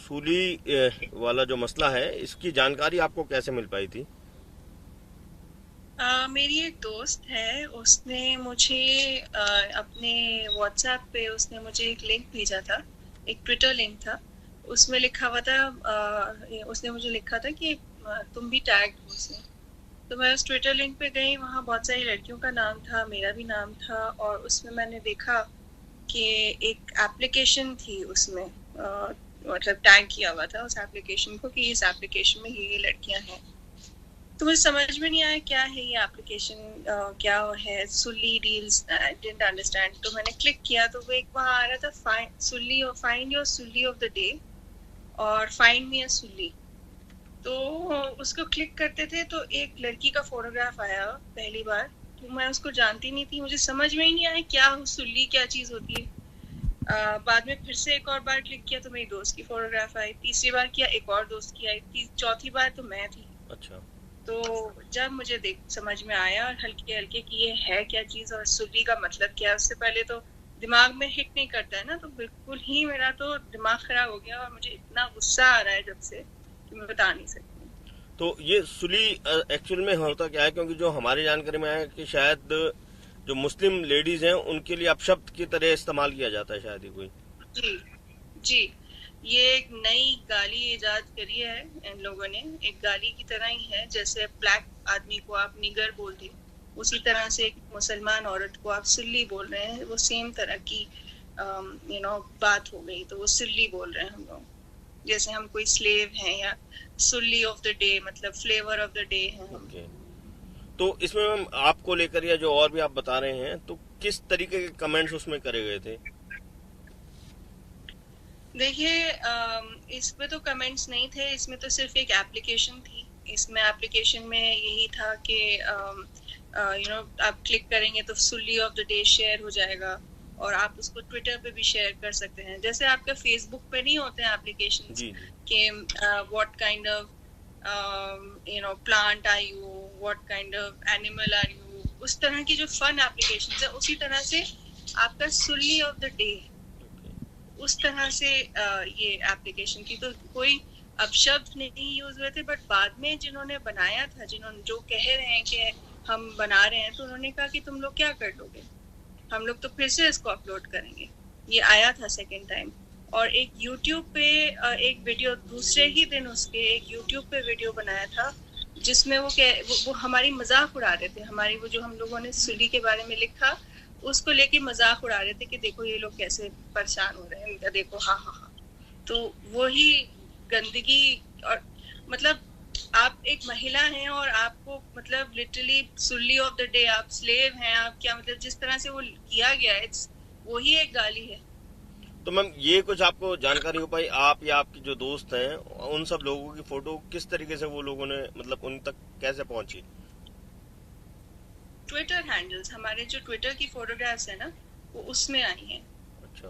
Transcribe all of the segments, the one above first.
सूली वाला जो मसला है, इसकी जानकारी आपको कैसे मिल पाई थी? मेरी एक दोस्त है, उसने मुझे अपने व्हाट्सएप पे उसने मुझे एक लिंक भेजा था। एक ट्विटर लिंक था। उसमें लिखा हुआ था, उसने मुझे लिखा था कि तुम भी टैग हो उसमें। तो मैं उस ट्विटर लिंक पे गई, वहाँ बहुत सारी लड़कियों का नाम था, मेरा भी नाम था, और उसमें मैंने देखा कि एक एप्लीकेशन थी उसमें, मतलब टैग किया हुआ था उस एप्लीकेशन को कि इस एप्लीकेशन में ये लड़कियां हैं। तो मुझे समझ में नहीं आया क्या है ये एप्लीकेशन, क्या है Sulli deals, I didn't understand. तो मैंने क्लिक किया तो वो एक वहाँ आ रहा था, find your Sulli of the day और फाइंड मी अ सुल्ली। तो उसको क्लिक करते थे तो एक लड़की का फोटोग्राफ आया पहली बार। तो मैं उसको जानती नहीं थी, मुझे समझ में ही नहीं आया क्या सुल्ली क्या चीज होती है। बाद में फिर से एक और बार क्लिक किया तो मेरी दोस्त की फोटोग्राफ आई, तीसरी बार किया एक और दोस्त की आई, चौथी बार तो मैं थी। अच्छा। तो जब मुझे देख समझ में आया और हल्के हल्के कि ये है क्या चीज और सुली का मतलब क्या है, उससे पहले तो दिमाग में हिट नहीं करता है ना, तो बिल्कुल ही मेरा तो दिमाग खराब हो गया और मुझे इतना गुस्सा आ रहा है जब से कि मैं बता नहीं सकती। तो ये सुली एक्चुअल में होता क्या है? क्योंकि जो हमारी जानकारी में है कि शायद जो मुस्लिम लेडीज हैं उनके लिए अपशब्द की तरह इस्तेमाल किया जाता है, शायद ही कोई। जी जी, ये एक नई गाली इजाद करी है इन लोगों ने। एक गाली की तरह ही है, जैसे ब्लैक आदमी को आप निगर बोल दें, उसी तरह से एक मुसलमान औरत को आप सिल्ली बोल रहे हैं, वो सेम तरह की बात हो गई। तो वो सिल्ली बोल रहे हैं हम लोग, जैसे हम कोई स्लेव हैं, या सुल्ली ऑफ द डे मतलब फ्लेवर ऑफ द डे है हम। ओके। तो इसमें मैम आपको लेकर या जो और भी आप बता रहे हैं, तो किस तरीके के कमेंट्स उसमें करे गए थे? देखिए, इसमें तो कमेंट्स नहीं थे, इसमें तो सिर्फ एक एप्लीकेशन थी। इसमें एप्लीकेशन में यही था कि आप क्लिक करेंगे तो Sulli of the day share हो जाएगा, और आप उसको ट्विटर पे भी शेयर कर सकते हैं, जैसे आपका फेसबुक पे नहीं होते हैं एप्लीकेशंस जी जी। कि what kind of plant are you, what kind of animal are you, उस तरह की जो फन एप्लीकेशंस है, उसी तरह से आपका सुल्ली ऑफ द डे, उस तरह से ये एप्लीकेशन की। तो कोई अपशब्द नहीं यूज हुए थे, बट बाद में जिन्होंने बनाया था, जिन्होंने जो कह रहे हैं कि हम बना रहे हैं, तो उन्होंने कहा कि तुम लोग क्या कर लोगे, हम लोग तो फिर से इसको अपलोड करेंगे। ये आया था सेकेंड टाइम। और एक यूट्यूब पे एक वीडियो दूसरे ही दिन उसके एक यूट्यूब पे वीडियो बनाया था, जिसमें वो हमारी मजाक उड़ा रहे थे, हमारी वो जो हम लोगों ने सुली के बारे में लिखा उसको लेके मजाक उड़ा रहे थे कि देखो ये लोग कैसे परेशान हो रहे हैं, देखो हाँ हाँ हाँ। तो वही गंदगी। और मतलब आप एक महिला हैं और आपको मतलब literally Sulli of the day, आप स्लेव हैं, आप क्या मतलब जिस तरह से वो किया गया है, वही एक गाली है। तो मैम ये कुछ आपको जानकारी हो पाई, आप या आपकी जो दोस्त हैं, उन सब लोगों की फोटो किस तरीके से वो लोगों ने, मतलब उन तक कैसे पहुंची? ट्विटर हैंडल्स, हमारे जो ट्विटर की फोटोग्राफ्स है ना, वो उसमें आई हैं। अच्छा।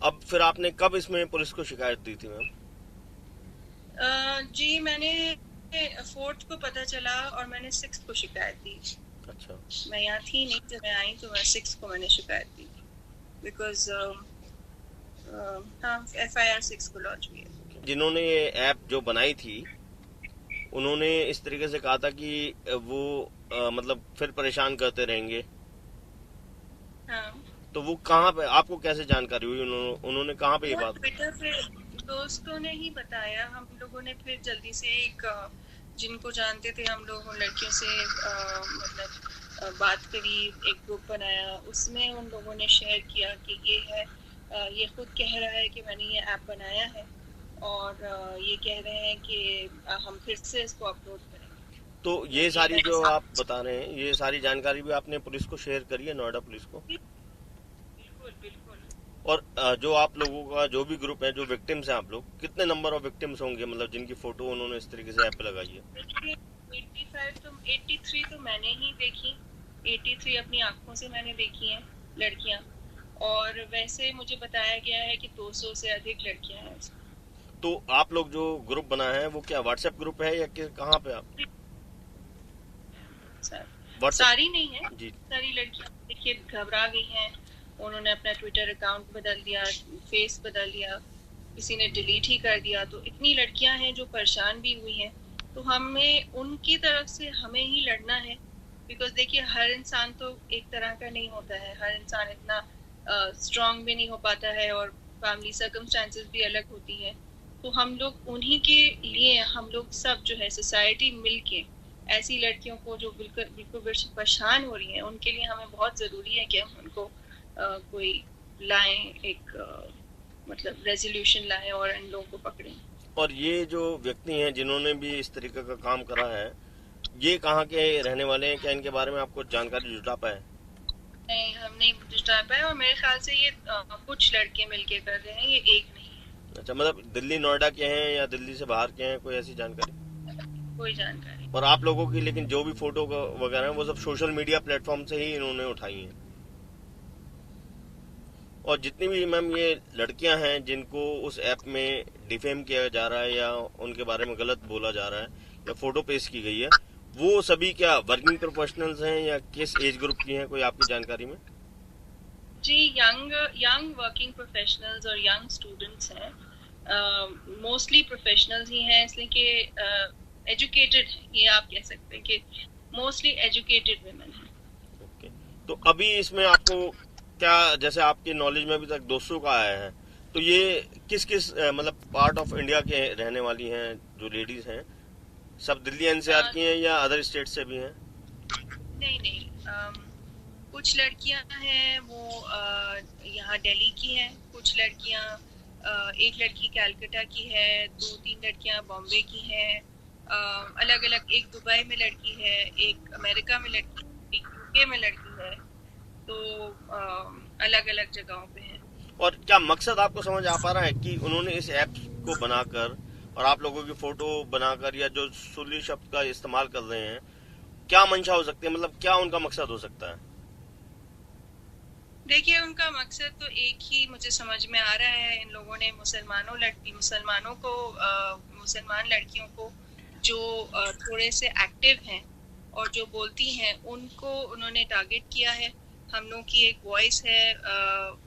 अब फिर आपने कब इसमें पुलिस को शिकायत दी थी मैम? जी, मैंने फोर्थ को पता चला और मैंने सिक्स को शिकायत दी। अच्छा। मैं यहाँ थी नहीं जब मैं आई, तो मैं सिक्स को मैंने शिकायत दी, बिकॉज हाँ FIR 6 को लॉन्च हुई है। जिन्होंने ये ऐप जो बनाई थी, उन्होंने इस तरीके से कहा था कि वो मतलब फिर परेशान करते रहेंगे। हाँ, तो वो कहाँ पे, आपको कैसे जानकारी हुई? उन्होंने कहाँ पे ये वो बात? ट्विटर पे दोस्तों ने ही बताया। हम लोगों ने फिर जल्दी से एक जिनको जानते थे हम लोग, उन लड़कियों से मतलब बात करी, एक ग्रुप बनाया, उसमें उन लोगों ने शेयर किया कि ये है, ये खुद कह रहा है कि मैंने ये ऐप बनाया है, और ये कह रहे हैं कि हम फिर से इसको अपलोड करेंगे। तो तो ये ये सारी मैंने जो आप बता रहे हैं, ये सारी जानकारी भी आपने पुलिस को शेयर करी है, नोएडा पुलिस को? बिल्कुल बिल्कुल। और जो आप लोगों का जो भी ग्रुप है, जो विक्टिम्स हैं, आप लोग कितने नंबर ऑफ विक्टिम्स होंगे, मतलब जिनकी फोटो उन्होंने इस तरीके से ऐप पे लगाई है? देखिए, 85 तो 83 तो मैंने ही देखी, 83 अपनी आंखों से मैंने देखी हैं लड़कियां। और वैसे मुझे बताया गया है कि 200 से अधिक लड़कियां हैं उसमें। तो आप लोग जो ग्रुप बनाए हैं वो क्या व्हाट्सएप ग्रुप है या कहाँ पे आप? व्हाट्सएप। सारी नहीं है, जी। सारी लड़कियां देखिए घबरा गई हैं, उन्होंने अपना ट्विटर अकाउंट बदल दिया, फेस बदल दिया, किसी ने डिलीट ही कर दिया। तो इतनी लड़कियां हैं जो परेशान भी हुई हैं, तो हमें उनकी तरफ से हमें ही लड़ना है। बिकॉज देखिए, हर इंसान तो एक तरह का नहीं होता है, हर इंसान इतना स्ट्रांग भी नहीं हो पाता है, और फैमिली सर्कमस्टांसेस भी अलग होती है। तो हम लोग उन्हीं के लिए, हम लोग सब जो है सोसाइटी मिलके ऐसी लड़कियों को जो बिल्कुल बिल्कुल परेशान हो रही हैं, उनके लिए हमें बहुत ज़रूरी है कि हम उनको कोई लाएं, एक मतलब रेजोल्यूशन लाएं और इन लोगों को पकड़ें। और ये जो व्यक्ति हैं जिन्होंने भी इस तरीके का काम करा है, ये कहाँ के रहने वाले हैं? क्या इनके बारे में आपको जानकारी जुटा पाए? नहीं, हम नहीं जुटा पाए, और मेरे ख्याल से ये कुछ लड़के मिलके कर रहे हैं, ये एक नहीं है। अच्छा, मतलब दिल्ली नोएडा के हैं या दिल्ली से बाहर के हैं, कोई ऐसी जानकारी? कोई जानकारी। और आप लोगों की लेकिन जो भी फोटो वगैरह हैं वो सब सोशल मीडिया प्लेटफॉर्म से ही इन्होंने उठाई हैं। और जितनी भी मैम ये लड़कियां हैं जिनको उस ऐप में डिफेम किया जा रहा है या उनके बारे में गलत बोला जा रहा है या फोटो पेश की गई है, वो सभी क्या वर्किंग प्रोफेशनल्स हैं या किस एज ग्रुप की हैं, कोई आपकी जानकारी में? जी, यंग वर्किंग प्रोफेशनल्स और यंग स्टूडेंट्स हैं। मोस्टली प्रोफेशनल्स ही हैं, इसलिए कि एजुकेटेड हैं, ये आप कह सकते हैं कि मोस्टली एजुकेटेड वुमेन हैं। ओके, तो अभी इसमें आपको क्या, जैसे आपकी नॉलेज में अभी तक 200 का आया है, तो ये किस किस मतलब पार्ट ऑफ इंडिया के रहने वाली हैं जो लेडीज हैं? सब दिल्ली एनसीआर की हैं या अदर स्टेट से भी हैं? नहीं नहीं, कुछ लड़कियां हैं वो यहाँ दिल्ली की हैं, कुछ लड़कियां एक लड़की कैलकाटा की है, 2-3 लड़कियां बॉम्बे की हैं, अलग अलग, एक दुबई में लड़की है, एक अमेरिका में लड़की, एक यूके में लड़की है। तो अलग अलग जगहों पे हैं। और क्या मकसद आपको समझ आ पा रहा है कि उन्होंने इस ऐप को बनाकर और आप लोगों की फोटो बनाकर या जो सुली शब्द का इस्तेमाल कर रहे हैं, क्या मंशा हो सकती है? मतलब क्या उनका मकसद हो सकता है? देखिए, उनका मकसद तो एक ही मुझे समझ में आ रहा है। इन लोगों ने मुसलमानों को, मुसलमान लड़कियों को जो थोड़े से एक्टिव हैं और जो बोलती हैं, उनको उन्होंने टारगेट किया है। हम लोग की एक वॉइस है,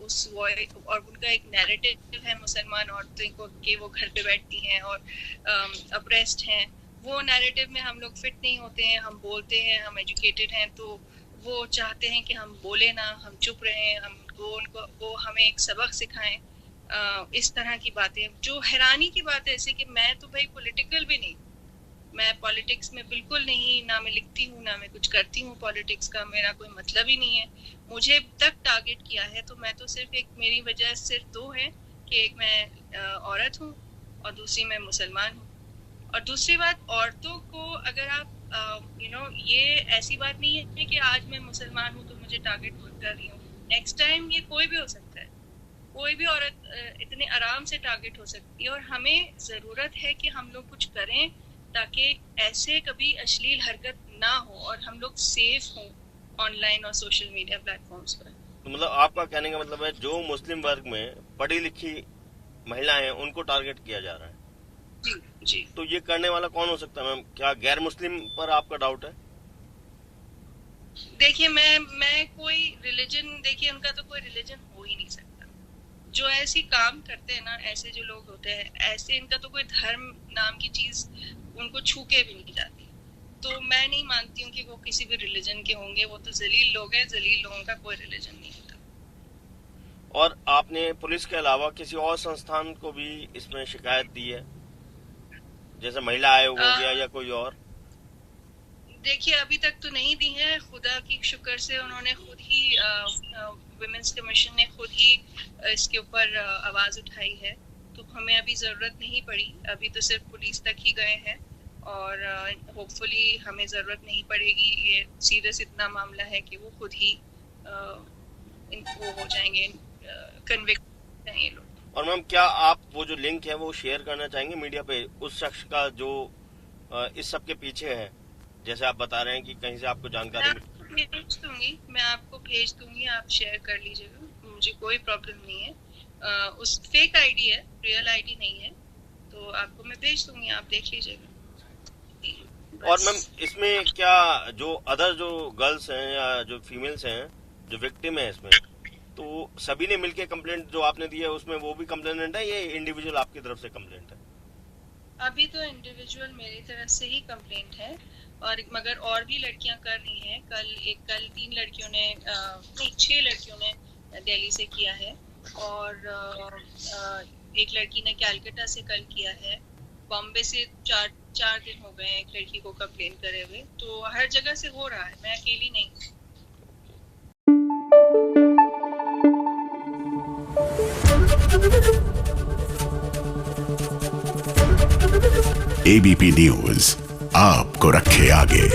उस वॉइस और उनका एक नैरेटिव है मुसलमान औरतों को कि वो घर पे बैठती हैं और अप्रेस्ड हैं। वो नैरेटिव में हम लोग फिट नहीं होते हैं, हम बोलते हैं, हम एजुकेटेड हैं, तो वो चाहते हैं कि हम बोले ना, हम चुप रहें, वो हमें एक सबक सिखाएं। इस तरह की बातें, जो हैरानी की बात है, ऐसे कि मैं तो भाई पॉलिटिकल भी नहीं, मैं पॉलिटिक्स में बिल्कुल नहीं, ना मैं लिखती हूँ ना मैं कुछ करती हूँ पॉलिटिक्स का, मेरा कोई मतलब ही नहीं है। मुझे तक टारगेट किया है, तो मैं तो सिर्फ एक, मेरी वजह सिर्फ 2 है कि एक मैं औरत हूँ और दूसरी मैं मुसलमान हूँ। और दूसरी बात, औरतों को अगर आप ये ऐसी बात नहीं है कि आज मैं मुसलमान हूँ तो मुझे टारगेट कर रही हूँ, नेक्स्ट टाइम ये कोई भी हो सकता है, कोई भी औरत इतने आराम से टारगेट हो सकती है। और हमें जरूरत है कि हम लोग कुछ करें ताकि ऐसे कभी अश्लील हरकत ना हो और हम लोग सेफ हों ऑनलाइन और सोशल मीडिया प्लेटफॉर्म्स पर। तो मतलब आपका कहने का मतलब है जो मुस्लिम वर्ग में पढ़ी लिखी महिलाएं हैं उनको टारगेट किया जा रहा है? जी जी। तो ये करने वाला कौन हो सकता है मैम? क्या गैर मुस्लिम पर आपका डाउट है? देखिए, मैं कोई रिलीजन, देखिए उनका तो कोई रिलीजन हो ही नहीं सकता। जो ऐसी काम करते हैं ना, ऐसे जो लोग होते हैं, ऐसे इनका तो कोई धर्म नाम की चीज उनको छू के भी नहीं जाती। तो मैं नहीं मानती हूँ कि वो किसी भी रिलीजन के होंगे, वो तो जलील लोग हैं, जलील लोगों का कोई रिलीजन नहीं होता। और आपने पुलिस के अलावा किसी और संस्थान को भी इसमें शिकायत दी है, जैसे महिला आयोग हो गया या कोई और? देखिए, अभी तक तो नहीं दी है, खुदा की शुक्र से उन्होंने खुद ही, विमेंस कमीशन ने खुद ही इसके ऊपर आवाज उठाई है, तो हमें अभी जरूरत नहीं पड़ी। अभी तो सिर्फ पुलिस तक ही गए हैं और होपफुली हमें जरूरत नहीं पड़ेगी। ये सीरियस इतना मामला है कि वो खुद ही वो हो जाएंगे, कन्विक्ट हैं ये लोग। और मैम, क्या आप वो जो लिंक है वो शेयर करना चाहेंगे मीडिया पे, उस शख्स का जो इस सब के पीछे है, जैसे आप बता रहे हैं कि कहीं से आपको जानकारी मिली? भेज दूंगी, मैं आपको भेज दूंगी, आप शेयर कर लीजिएगा, मुझे कोई प्रॉब्लम नहीं है। उस फेक आईडी है, रियल आईडी नहीं है, तो आपको मैं भेज दूंगी, आप देख लीजिएगा। और मैम, इसमें क्या जो अदर जो गर्ल्स हैं या जो फीमेल्स हैं जो विक्टिम है इसमें, तो सभी ने मिलके कंप्लेंट जो आपने दी है उसमें वो भी कंप्लेनेंट है, ये इंडिविजुअल आपकी तरफ से कंप्लेंट है? अभी तो इंडिविजुअल मेरी तरफ से ही कंप्लेंट है, और मगर और भी लड़कियां कर रही हैं। कल 3 लड़कियों ने नहीं 6 लड़कियों ने दिल्ली से किया है, और एक लड़की ने कैलकाटा से कल किया है। बॉम्बे से 4 दिन हो गए हैं एक लड़की को कंप्लेन करे हुए। तो हर जगह से हो रहा है, मैं अकेली नहीं हूँ। एबीपी न्यूज आपको रखे आगे।